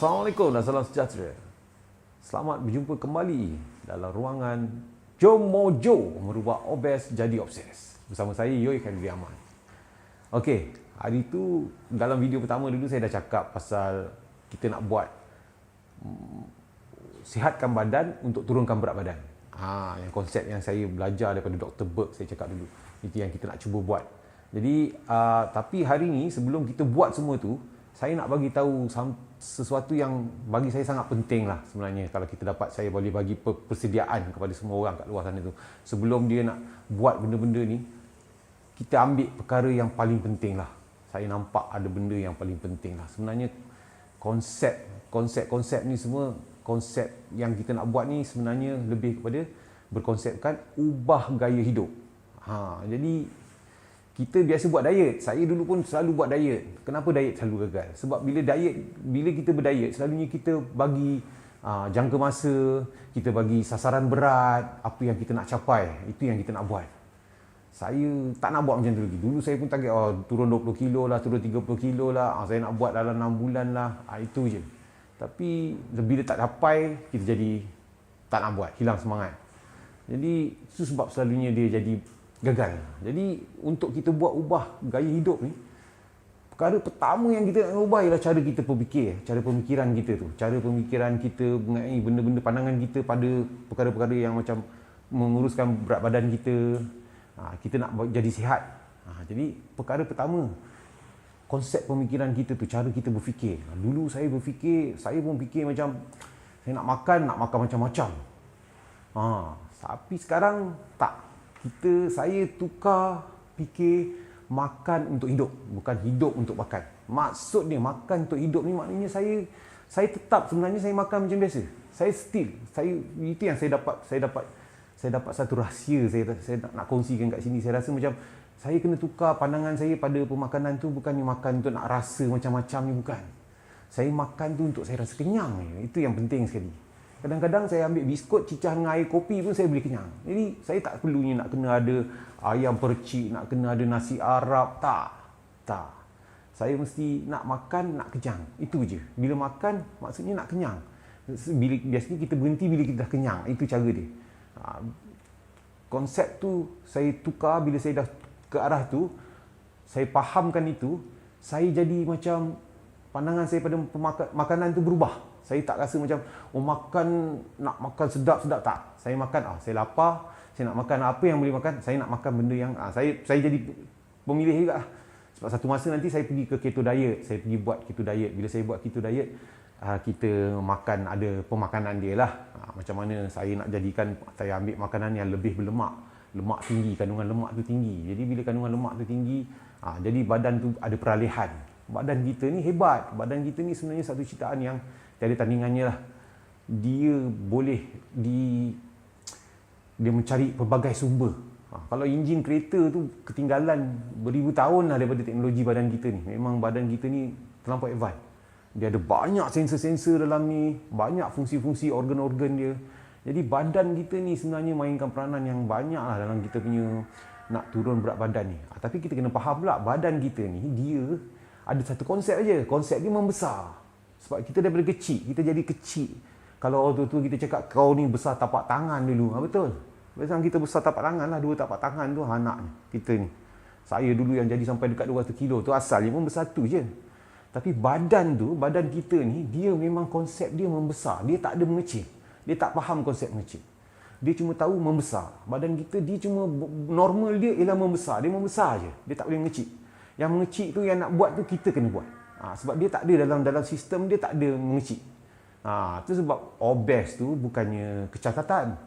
Assalamualaikum dan salam sejahtera. Selamat berjumpa kembali dalam ruangan Jom Mojo merubah obes jadi obses. Bersama saya Yoi Khairul Aman. Okey, hari tu dalam video pertama dulu saya dah cakap pasal kita nak buat sihatkan badan untuk turunkan berat badan. Yang konsep yang saya belajar daripada Dr. Berg saya cakap dulu. Itu yang kita nak cuba buat. Jadi tapi hari ni sebelum kita buat semua tu, saya nak bagi tahu sesuatu yang bagi saya sangat penting lah sebenarnya. Kalau kita dapat, saya boleh bagi persediaan kepada semua orang kat luar sana tu. Sebelum dia nak buat benda-benda ni, kita ambil perkara yang paling penting lah. Saya nampak ada benda yang paling penting lah. Sebenarnya konsep ni semua, konsep yang kita nak buat ni sebenarnya lebih kepada berkonsepkan ubah gaya hidup. Jadi kita biasa buat diet. Saya dulu pun selalu buat diet. Kenapa diet selalu gagal? Sebab bila kita berdiet, selalunya kita bagi jangka masa, kita bagi sasaran berat, apa yang kita nak capai, itu yang kita nak buat. Saya tak nak buat macam tu lagi. Dulu saya pun target turun 20 kilo lah, turun 30 kilo lah. Saya nak buat dalam 6 bulan lah. Itu je. Tapi bila tak capai, kita jadi tak nak buat, hilang semangat. Jadi itu sebab selalunya dia jadi gagal. Jadi untuk kita buat ubah gaya hidup ni, perkara pertama yang kita nak ubah ialah cara kita berfikir, cara pemikiran kita tu. Cara pemikiran kita mengenai benda-benda, pandangan kita pada perkara-perkara yang macam menguruskan berat badan kita. Kita nak jadi sihat. Jadi perkara pertama, konsep pemikiran kita tu, cara kita berfikir. Dulu saya berfikir, saya pun fikir macam saya nak makan macam-macam. Tapi sekarang tak. Saya tukar fikir makan untuk hidup, bukan hidup untuk makan. Maksudnya makan untuk hidup ni maknanya saya tetap sebenarnya saya makan macam biasa. Itu yang saya dapat satu rahsia saya nak kongsikan kat sini. Saya rasa macam saya kena tukar pandangan saya pada pemakanan tu, bukannya makan untuk nak rasa macam-macam ni, bukan. Saya makan tu untuk saya rasa kenyang. Itu yang penting sekali. Kadang-kadang saya ambil biskut, cicah dengan air kopi pun saya boleh kenyang. Jadi saya tak perlunya nak kena ada ayam percik, nak kena ada nasi Arab. Tak. Saya mesti nak makan, nak kenyang. Itu je. Bila makan, maksudnya nak kenyang. Biasanya kita berhenti bila kita dah kenyang. Itu cara dia. Konsep tu saya tukar bila saya dah ke arah tu. Saya fahamkan itu. Saya jadi macam pandangan saya pada makanan tu berubah. Saya tak rasa macam nak makan sedap-sedap, tak. Saya makan, saya lapar, saya nak makan apa yang boleh makan, saya nak makan benda yang saya jadi pemilih juga lah. Sebab satu masa nanti saya pergi ke keto diet, saya pergi buat keto diet. Bila saya buat keto diet, kita makan, ada pemakanan dia lah. Macam mana saya nak jadikan, saya ambil makanan yang lebih berlemak, lemak tinggi, kandungan lemak tu tinggi. Jadi bila kandungan lemak tu tinggi, jadi badan tu ada peralihan. Badan kita ni hebat. Badan kita ni sebenarnya satu ciptaan yang tiada tandingannya lah. Dia mencari pelbagai sumber. Kalau enjin kereta tu ketinggalan beribu tahun lah daripada teknologi badan kita ni. Memang badan kita ni terlampau advance. Dia ada banyak sensor-sensor dalam ni, banyak fungsi-fungsi organ-organ dia. Jadi badan kita ni sebenarnya mainkan peranan yang banyak lah dalam kita punya nak turun berat badan ni. Tapi kita kena faham pula badan kita ni, dia ada satu konsep aja. Konsep dia membesar. Sebab kita daripada kecil, kita jadi kecil. Kalau waktu tu kita cakap kau ni besar tapak tangan dulu. Betul. Biasanya kita besar tapak tangan lah. 2 tapak tangan tu anak kita ni. Saya dulu yang jadi sampai dekat 200 kilo tu asalnya pun besar tu je. Tapi badan kita ni, dia memang konsep dia membesar. Dia tak ada mengecil. Dia tak faham konsep mengecil. Dia cuma tahu membesar. Badan kita, dia cuma normal dia ialah membesar. Dia membesar je. Dia tak boleh mengecil. Yang mengecil tu, yang nak buat tu kita kena buat. Sebab dia tak ada dalam sistem dia, tak ada mengecil. Itu sebab obes tu bukannya kecacatan.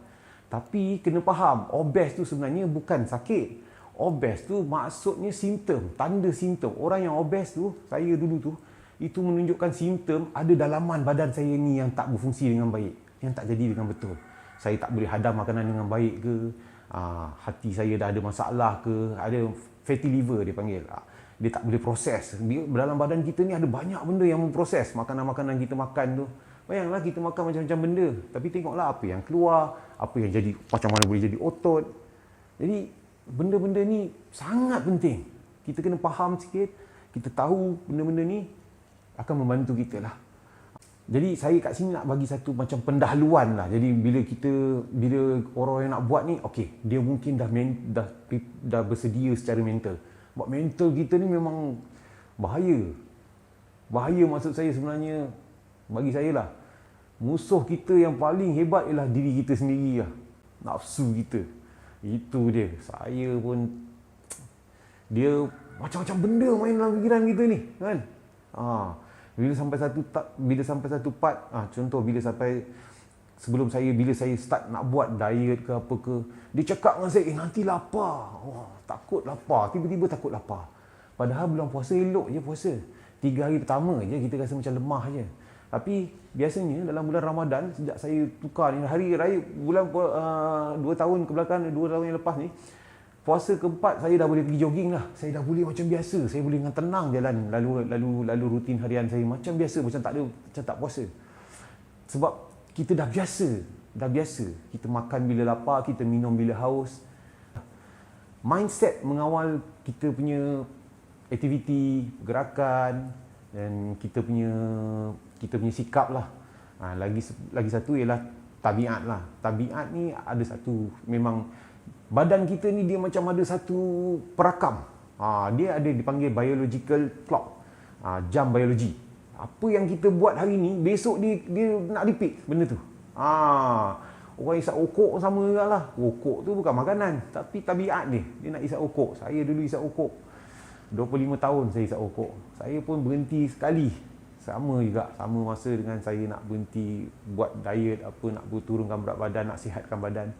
Tapi kena faham, obes tu sebenarnya bukan sakit. Obes tu maksudnya simptom, tanda simptom. Orang yang obes tu, saya dulu tu, itu menunjukkan simptom ada dalaman badan saya ni yang tak berfungsi dengan baik, yang tak jadi dengan betul. Saya tak boleh hadam makanan dengan baik ke, hati saya dah ada masalah ke, ada fatty liver dia panggil. Dia tak boleh proses. Dalam badan kita ni ada banyak benda yang memproses makanan-makanan kita makan tu. Bayanglah kita makan macam-macam benda, tapi tengoklah apa yang keluar, apa yang jadi, macam mana boleh jadi otot. Jadi benda-benda ni sangat penting. Kita kena faham sikit, kita tahu benda-benda ni akan membantu kita lah. Jadi saya kat sini nak bagi satu macam pendahuluan lah. Jadi bila orang yang nak buat ni, okey, dia mungkin dah bersedia secara mental. Sebab mental kita ni memang bahaya. Bahaya maksud saya sebenarnya, bagi saya lah, musuh kita yang paling hebat ialah diri kita sendiri lah. Nafsu kita. Itu dia. Saya pun, dia macam-macam benda main dalam fikiran kita ni, kan? Bila sampai satu part, contoh bila saya start nak buat diet ke apa ke, dia cakap dengan saya, nanti lapar. Takut lapar, tiba-tiba takut lapar. Padahal bulan puasa elok je puasa. 3 hari pertama je kita rasa macam lemah je. Tapi biasanya dalam bulan Ramadan, sejak saya tukar ni, hari raya bulan 2 tahun ke belakang, 2 tahun yang lepas ni, puasa keempat saya dah boleh pergi jogging lah. Saya dah boleh macam biasa. Saya boleh dengan tenang jalan lalu rutin harian saya macam biasa, macam tak puasa. Sebab kita dah biasa. Kita makan bila lapar, kita minum bila haus. Mindset mengawal kita punya aktiviti, gerakan dan kita punya sikap lah. Lagi satu ialah tabiat lah. Tabiat ni ada satu, memang badan kita ni dia macam ada satu perakam. Dia ada dipanggil biological clock. Jam biologi. Apa yang kita buat hari ni, besok dia nak repeat benda tu. Orang isap okok sama juga lah. Okok tu bukan makanan, tapi tabiat dia nak isap okok. Saya dulu isap okok 25 tahun saya isap okok. Saya pun berhenti sekali. Sama masa dengan saya nak berhenti buat diet, nak turunkan berat badan, nak sihatkan badan.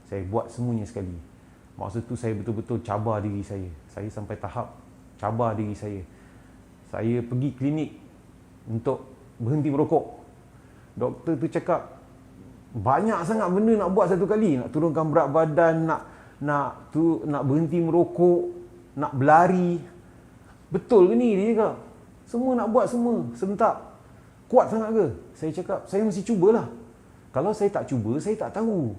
Saya buat semuanya sekali. Masa tu saya betul-betul cabar diri saya. Saya sampai tahap cabar diri saya. Saya pergi klinik untuk berhenti merokok. Doktor tu cakap, banyak sangat benda nak buat satu kali. Nak turunkan berat badan, nak berhenti merokok, nak berlari. Betul ke ni? Dia cakap. Semua nak buat semua serentak. Kuat sangat ke? Saya cakap, saya mesti cubalah. Kalau saya tak cuba, saya tak tahu.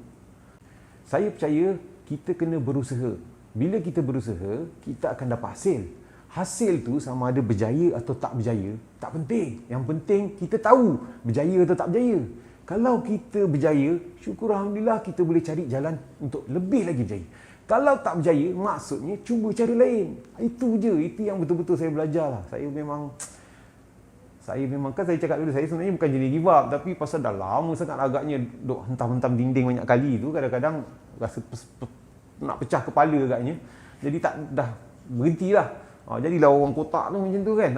Saya percaya kita kena berusaha. Bila kita berusaha, kita akan dapat hasil. Hasil tu sama ada berjaya atau tak berjaya, tak penting. Yang penting kita tahu berjaya atau tak berjaya. Kalau kita berjaya, syukur Alhamdulillah, kita boleh cari jalan untuk lebih lagi berjaya. Kalau tak berjaya, maksudnya cuba cara lain. Itu je. Itu yang betul-betul saya belajar lah. Saya memang kan saya cakap dulu, saya sebenarnya bukan jenis give up, tapi pasal dah lama sangat agaknya duk hentam-hentam dinding banyak kali tu, kadang-kadang rasa nak pecah kepala agaknya. Jadi dah berhentilah. Jadilah orang kotak tu macam tu kan.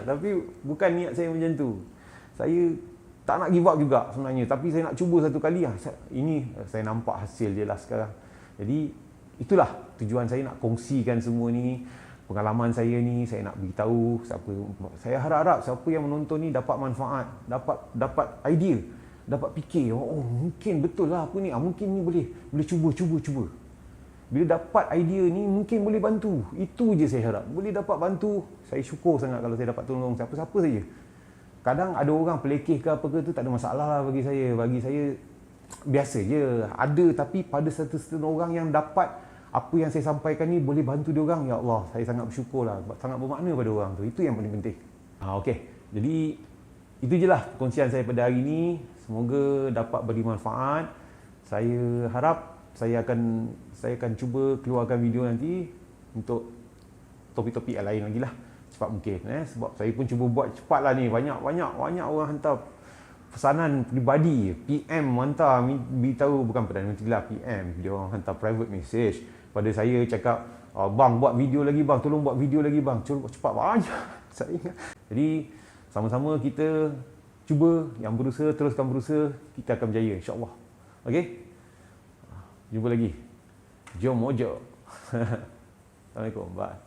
Tapi bukan niat saya macam tu. Saya tak nak give up juga sebenarnya, tapi saya nak cuba satu kali. Ini saya nampak hasil je lah sekarang. Jadi itulah tujuan saya, nak kongsikan semua ni, pengalaman saya ni. Saya nak beritahu saya harap siapa yang menonton ni dapat manfaat, dapat idea, dapat fikir, mungkin betul lah apa ni, mungkin ni boleh cuba. Bila dapat idea ni, mungkin boleh bantu. Itu je saya harap, boleh dapat bantu. Saya syukur sangat kalau saya dapat tolong siapa-siapa saja. Kadang ada orang pelekeh ke apa ke tu, tak ada masalah lah bagi saya. Bagi saya biasa je. Ada, tapi pada satu orang yang dapat apa yang saya sampaikan ni boleh bantu dia orang, ya Allah, saya sangat bersyukur lah, sangat bermakna pada orang tu. Itu yang paling penting. Okey. Jadi itu je lah perkongsian saya pada hari ni. Semoga dapat beri manfaat. Saya harap saya akan cuba keluarkan video nanti untuk topik-topik yang lain lagi lah, cepat mungkin. Sebab saya pun cuba buat cepat lah ni. Banyak orang hantar pesanan peribadi, PM hantar beritahu, bukan Perdana Menteri lah, PM. Dia orang hantar private message pada saya, cakap, bang buat video lagi bang, tolong buat video lagi bang, cepat banyak. Saya ingat. Jadi sama-sama kita cuba, yang berusaha teruskan berusaha, kita akan berjaya, insya-Allah. Okey? Jumpa lagi. Jom mojo. Assalamualaikum. Bye.